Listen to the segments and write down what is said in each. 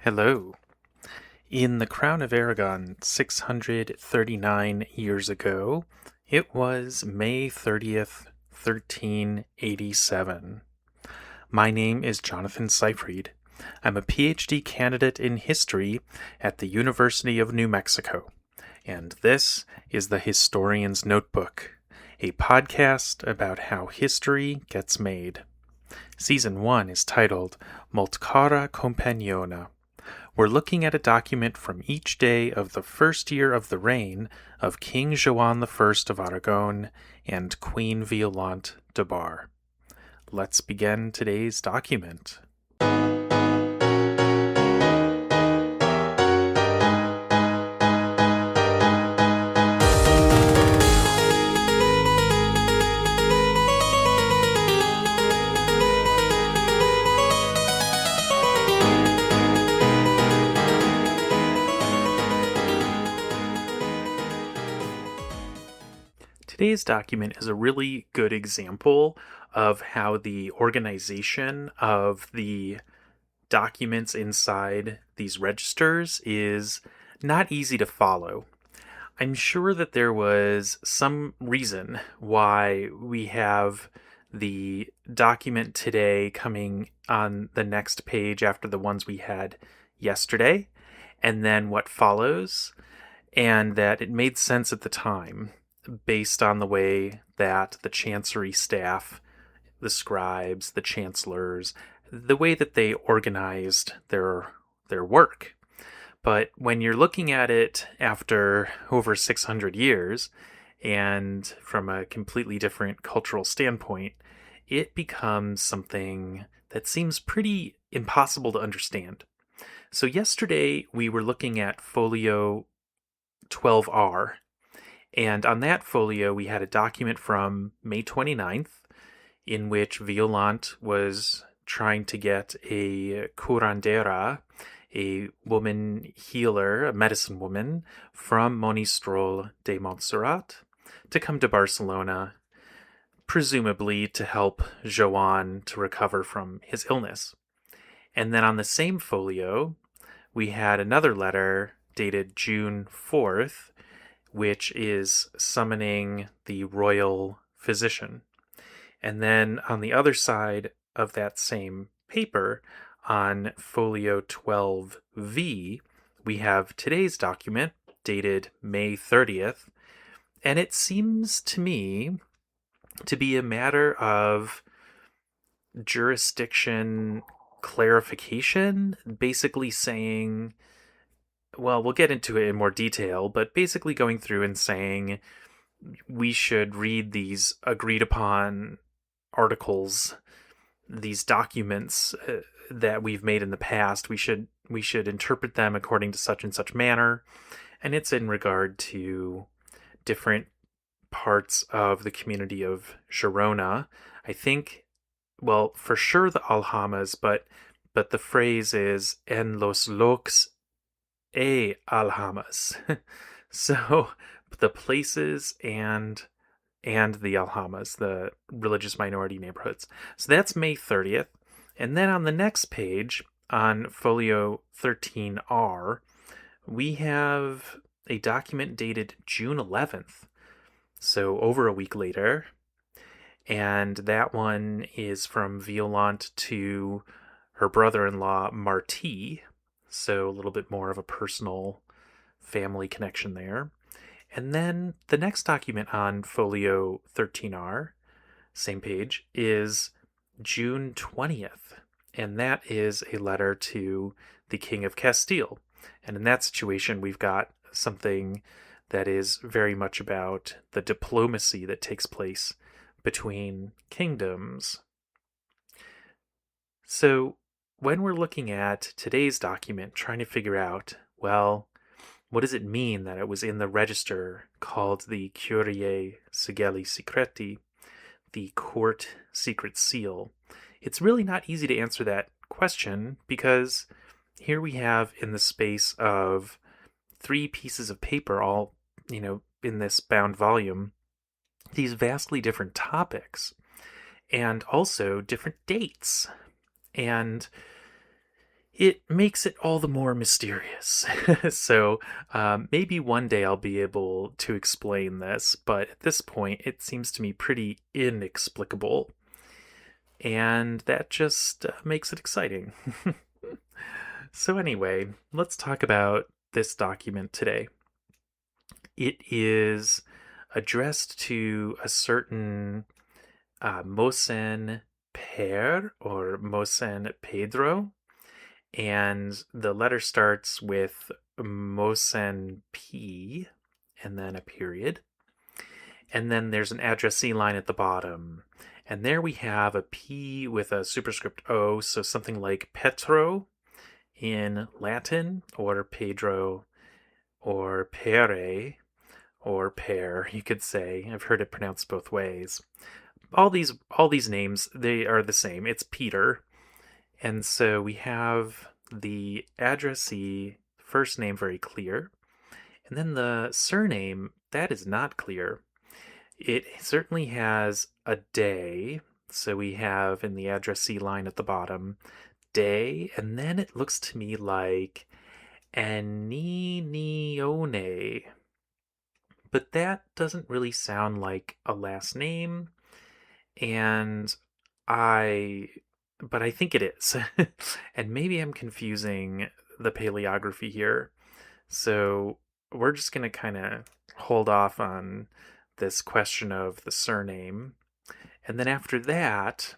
Hello. In the Crown of Aragon 639 years ago, it was May 30th, 1387. My name is Jonathan Seyfried. I'm a PhD candidate in history at the University of New Mexico, and this is the Historian's Notebook, a podcast about how history gets made. Season 1 is titled Multcara Companiona. We're looking at a document from each day of the first year of the reign of King Joan I of Aragon and Queen Violant de Bar. Let's begin today's document. Today's document is a really good example of how the organization of the documents inside these registers is not easy to follow. I'm sure that there was some reason why we have the document today coming on the next page after the ones we had yesterday, and then what follows, and that it made sense at the time based on the way that the chancery staff, the scribes, the chancellors, the way that they organized their work. But when you're looking at it after over 600 years and from a completely different cultural standpoint, it becomes something that seems pretty impossible to understand. So yesterday we were looking at folio 12R, and on that folio, we had a document from May 29th in which Violant was trying to get a curandera, a woman healer, a medicine woman, from Monistrol de Montserrat to come to Barcelona, presumably to help Joan to recover from his illness. And then on the same folio, we had another letter dated June 4th, which is summoning the royal physician. And then on the other side of that same paper, on folio 12V, we have today's document dated May 30th, and it seems to me to be a matter of jurisdiction clarification, basically saying, well, we'll get into it in more detail, but basically going through and saying we should read these agreed upon articles, these documents that we've made in the past. We should interpret them according to such and such manner, and it's in regard to different parts of the community of Girona. I think, well, for sure the aljamas, but the phrase is en los locs aljamas. So the places and the aljamas, the religious minority neighborhoods. So that's May 30th. And then on the next page, on folio 13R, we have a document dated June 11th. So over a week later. And that one is from Violant to her brother-in-law, Marti. So a little bit more of a personal family connection there. And then the next document on folio 13R, same page, is June 20th. And that is a letter to the King of Castile. And in that situation, we've got something that is very much about the diplomacy that takes place between kingdoms. So when we're looking at today's document, trying to figure out, well, what does it mean that it was in the register called the Curiae Sigilli Secreti, the court secret seal? It's really not easy to answer that question because here we have, in the space of 3 pieces of paper, all, in this bound volume, these vastly different topics and also different dates. And it makes it all the more mysterious. So maybe one day I'll be able to explain this, but at this point it seems to me pretty inexplicable. And that just makes it exciting. So, anyway, let's talk about this document today. It is addressed to a certain Mossen Pere or Mossen Pedro, and the letter starts with Mossen P and then a period. And then there's an addressee line at the bottom. And there we have a P with a superscript O, so something like Petro in Latin, or Pedro, or Pere, or Pear, you could say. I've heard it pronounced both ways. All these names, they are the same. It's Peter. And so we have the addressee first name very clear. And then the surname, that is not clear. It certainly has a day. So we have in the addressee line at the bottom, day, and then it looks to me like Aninone. But that doesn't really sound like a last name, and I but I think it is. And maybe I'm confusing the paleography here. So we're just going to kind of hold off on this question of the surname. And then after that,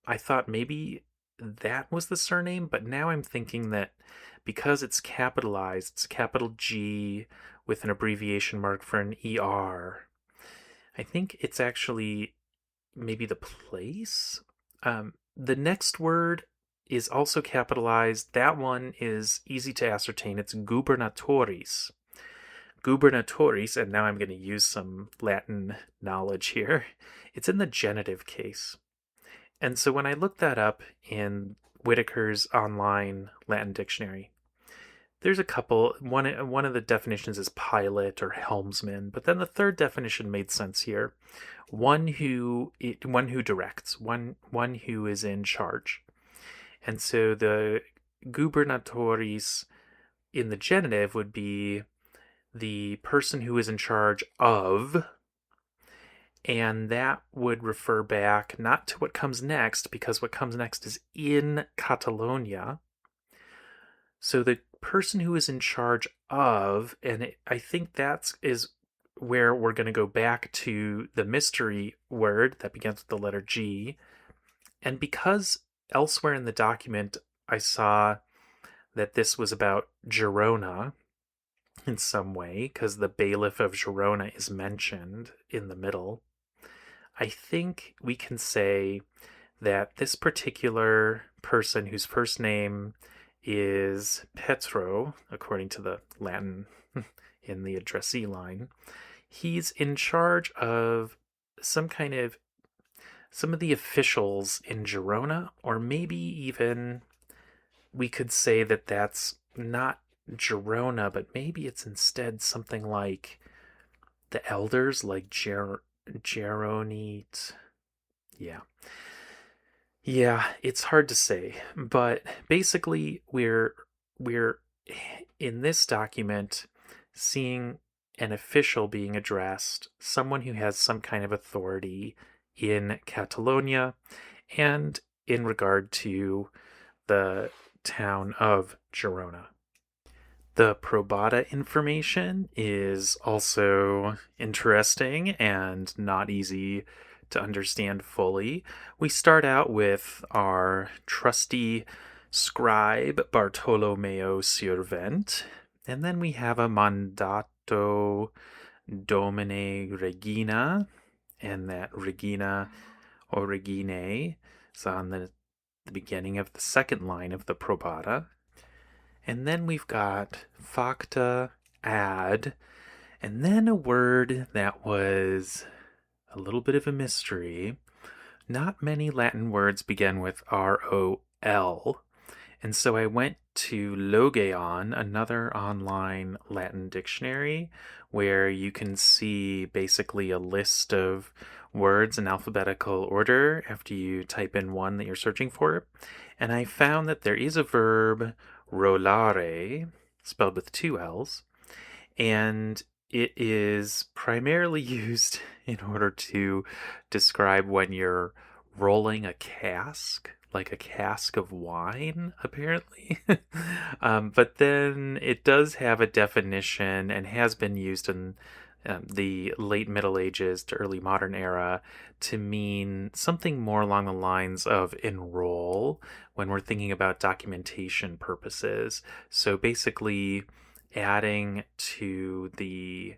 I thought maybe that was the surname, but now I'm thinking that because it's capitalized, it's capital G with an abbreviation mark for an ER. I think it's actually maybe the place. The next word is also capitalized. That one is easy to ascertain. It's gubernatoris. Gubernatoris, and now I'm going to use some Latin knowledge here. It's in the genitive case. And so when I looked that up in Whitaker's online Latin dictionary, there's a couple. One of the definitions is pilot or helmsman, but then the third definition made sense here. One who directs, one who is in charge. And so the gubernatoris in the genitive would be the person who is in charge of, and that would refer back not to what comes next, because what comes next is in Catalonia. So the person who is in charge of, and I think that is where we're going to go back to the mystery word that begins with the letter G. And because elsewhere in the document I saw that this was about Girona in some way, because the bailiff of Girona is mentioned in the middle, I think we can say that this particular person whose first name is Petro, according to the Latin in the addressee line, he's in charge of some of the officials in Girona, or maybe even we could say that that's not Girona, but maybe it's instead something like the elders, like Geronite. Yeah, it's hard to say, but basically we're in this document seeing an official being addressed, someone who has some kind of authority in Catalonia and in regard to the town of Girona. The probata information is also interesting and not easy to understand fully. We start out with our trusty scribe Bartolomeo Sirvent, and then we have a mandato domine regina, and that regina or reginae is on the beginning of the second line of the probata. And then we've got facta ad, and then a word that was a little bit of a mystery. Not many Latin words begin with R-O-L, and so I went to Logeon, another online Latin dictionary, where you can see basically a list of words in alphabetical order after you type in one that you're searching for. And I found that there is a verb, rollare, spelled with two L's, and it is primarily used in order to describe when you're rolling a cask, like a cask of wine, apparently. But then it does have a definition and has been used in the late Middle Ages to early modern era to mean something more along the lines of enroll when we're thinking about documentation purposes. So basically, adding to the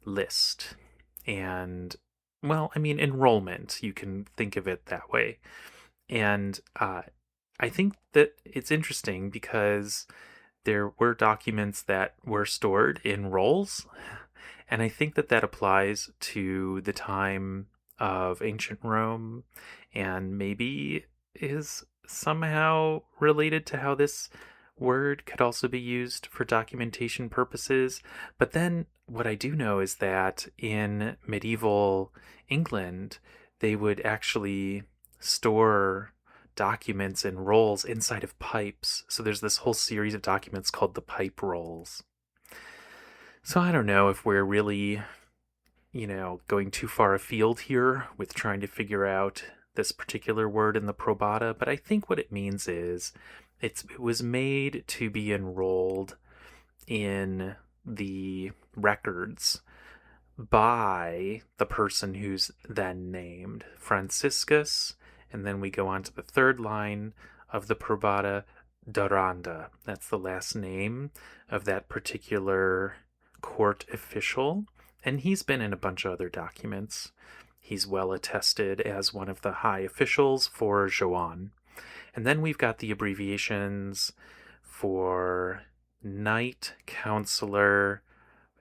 list. And, well, I mean, enrollment, you can think of it that way. And I think that it's interesting because there were documents that were stored in rolls. And I think that that applies to the time of ancient Rome and maybe is somehow related to how this word could also be used for documentation purposes. But then what I do know is that in medieval England, they would actually store documents in rolls inside of pipes. So there's this whole series of documents called the pipe rolls. So I don't know if we're really, going too far afield here with trying to figure out this particular word in the probata, but I think what it means is it was made to be enrolled in the records by the person who's then named Franciscus, and then we go on to the third line of the probata, Doranda. That's the last name of that particular court official, and he's been in a bunch of other documents. He's well attested as one of the high officials for Joan. And then we've got the abbreviations for knight, counselor,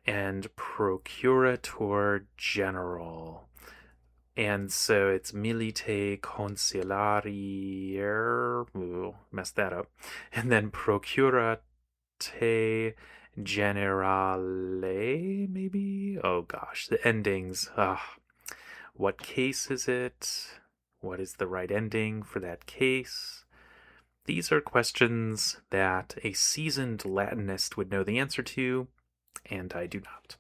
and procurator general. And so it's milite consilarier, messed that up, and then procurate generale, maybe? Oh gosh, the endings. What case is it? What is the right ending for that case? These are questions that a seasoned Latinist would know the answer to, and I do not.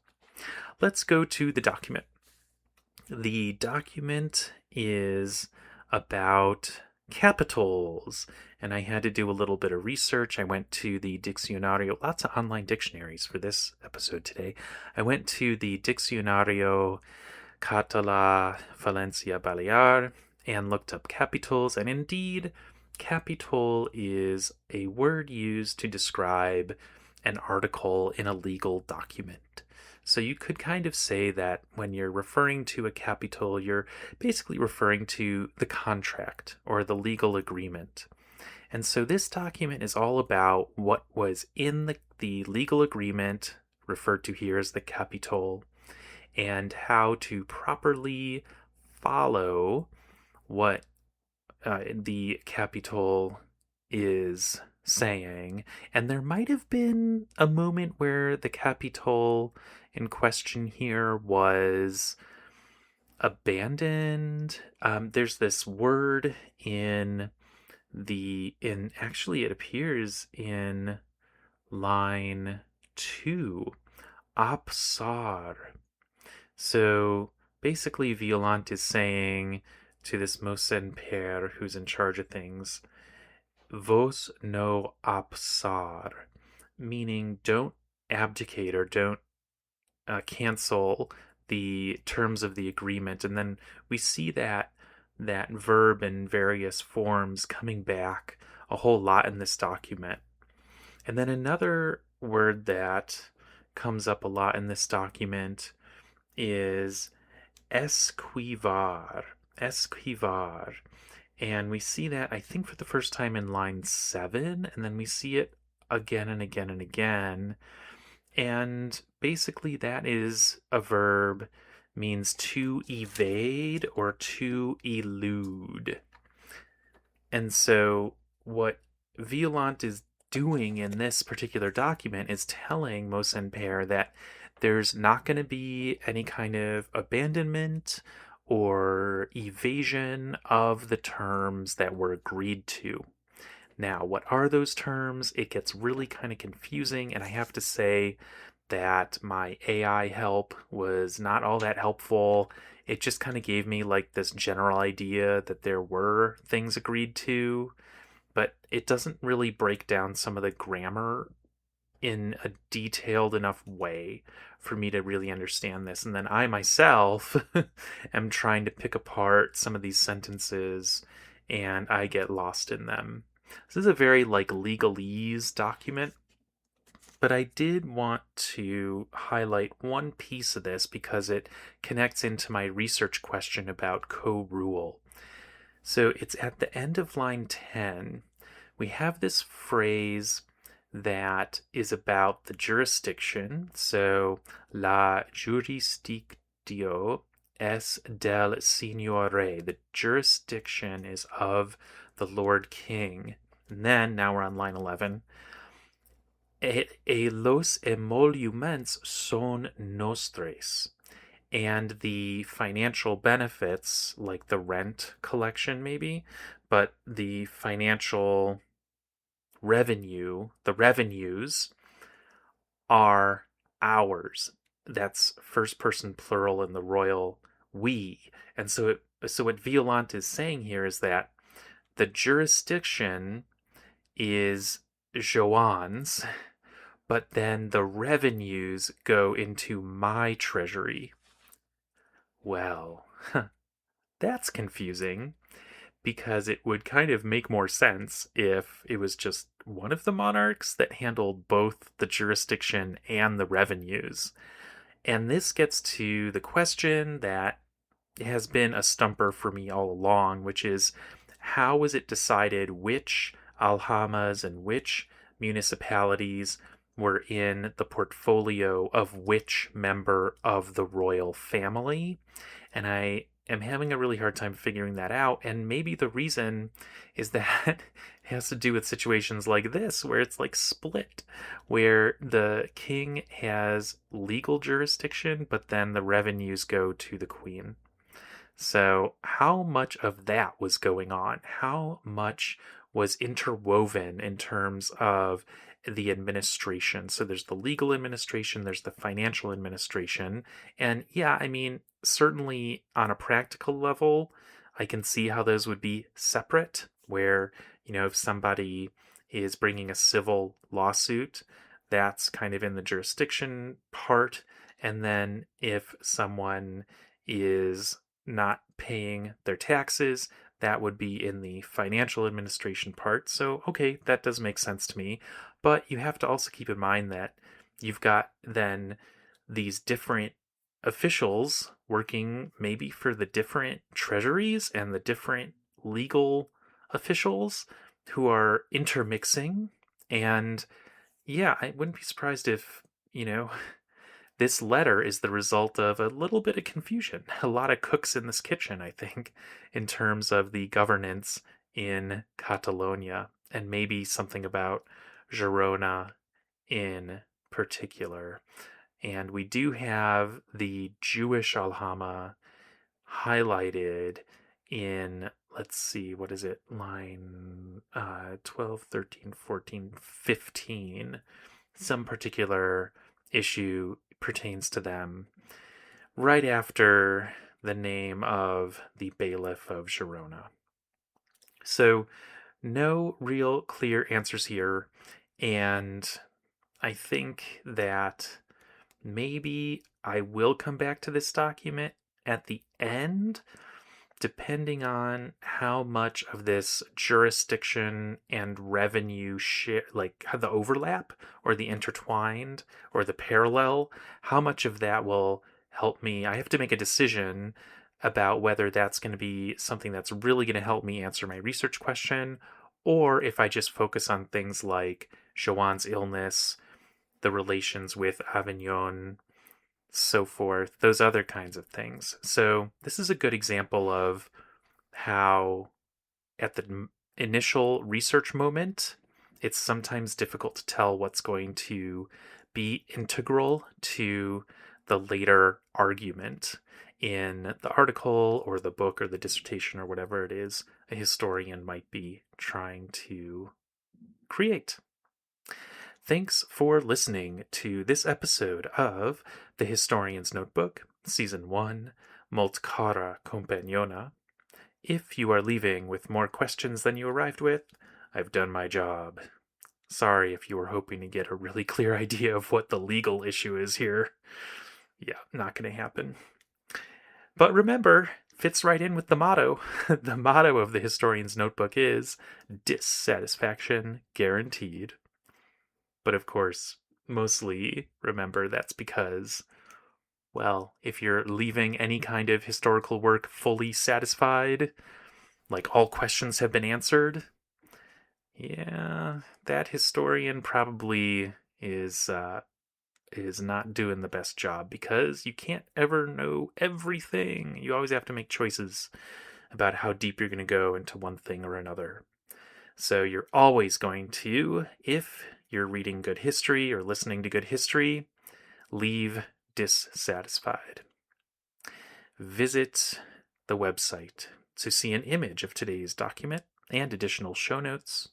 Let's go to the document. The document is about capitals, and I had to do a little bit of research. I went to the Diccionario, lots of online dictionaries for this episode today. I went to the Diccionario Català Valencia Balear and looked up capitals, and indeed, capital is a word used to describe an article in a legal document. So you could kind of say that when you're referring to a capital, you're basically referring to the contract or the legal agreement. And so this document is all about what was in the legal agreement, referred to here as the capital, and how to properly follow what the capital is saying. And there might have been a moment where the capital in question here was abandoned. There's this word actually it appears in line 2, opsar. So basically Violant is saying to this Mossen Pere who's in charge of things, vos no opsar, meaning don't abdicate or don't cancel the terms of the agreement. And then we see that verb in various forms coming back a whole lot in this document. And then another word that comes up a lot in this document is esquivar. Esquivar. And we see that, I think, for the first time in line 7, and then we see it again and again and again. And basically that is a verb, means to evade or to elude. And so what Violant is doing in this particular document is telling Mossen Pere that there's not going to be any kind of abandonment or evasion of the terms that were agreed to. Now, what are those terms? It gets really kind of confusing, and I have to say that my AI help was not all that helpful. It just kind of gave me like this general idea that there were things agreed to, but it doesn't really break down some of the grammar in a detailed enough way for me to really understand this. And then I myself am trying to pick apart some of these sentences and I get lost in them. This is a very like legalese document, but I did want to highlight one piece of this because it connects into my research question about co-rule. So it's at the end of line 10. We have this phrase that is about the jurisdiction. So, la jurisdictio es del signore. The jurisdiction is of the Lord King. And then, now we're on line 11. Los emoluments son nostres. And the financial benefits, like the rent collection, maybe, but the financial the revenues are ours. That's first person plural in the royal we. And so what Violant is saying here is that the jurisdiction is Joan's, but then the revenues go into my treasury. Well, that's confusing because it would kind of make more sense if it was just one of the monarchs that handled both the jurisdiction and the revenues. And this gets to the question that has been a stumper for me all along, which is how was it decided which aljamas and which municipalities were in the portfolio of which member of the royal family? And I am having a really hard time figuring that out. And maybe the reason is that it has to do with situations like this, where it's like split, where the king has legal jurisdiction, but then the revenues go to the queen. So, how much of that was going on? How much was interwoven in terms of the administration? So, there's the legal administration, there's the financial administration. And yeah, I mean, certainly on a practical level, I can see how those would be separate, where, if somebody is bringing a civil lawsuit, that's kind of in the jurisdiction part. And then if someone is not paying their taxes, that would be in the financial administration part. So, okay, that does make sense to me. But you have to also keep in mind that you've got then these different officials working maybe for the different treasuries and the different legal officials who are intermixing. And yeah, I wouldn't be surprised if, this letter is the result of a little bit of confusion. A lot of cooks in this kitchen, I think, in terms of the governance in Catalonia, and maybe something about Girona in particular. And we do have the Jewish Alhama highlighted in, let's see, what is it, line 12, 13, 14, 15. Some particular issue pertains to them right after the name of the bailiff of Girona. So, no real clear answers here, and I think that maybe I will come back to this document at the end, depending on how much of this jurisdiction and revenue share, like the overlap or the intertwined or the parallel, how much of that will help me. I have to make a decision about whether that's going to be something that's really going to help me answer my research question, or if I just focus on things like Joan's illness, the relations with Avignon, so forth, those other kinds of things. So this is a good example of how at the initial research moment, it's sometimes difficult to tell what's going to be integral to the later argument in the article or the book or the dissertation or whatever it is a historian might be trying to create. Thanks for listening to this episode of The Historian's Notebook, Season 1, Molt cara companiona. If you are leaving with more questions than you arrived with, I've done my job. Sorry if you were hoping to get a really clear idea of what the legal issue is here. Yeah, not going to happen. But remember, fits right in with the motto. The motto of the Historian's Notebook is dissatisfaction guaranteed. But of course, mostly remember that's because, well, if you're leaving any kind of historical work fully satisfied, like all questions have been answered, yeah, that historian probably is not doing the best job, because you can't ever know everything. You always have to make choices about how deep you're going to go into one thing or another. So you're always going to, if you're reading good history or listening to good history, leave dissatisfied. Visit the website to see an image of today's document and additional show notes,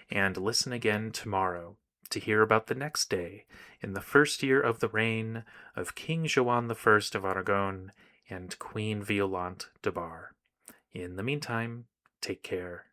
and listen again tomorrow to hear about the next day in the first year of the reign of King Joan I of Aragon and Queen Violant de Bar. In the meantime, take care.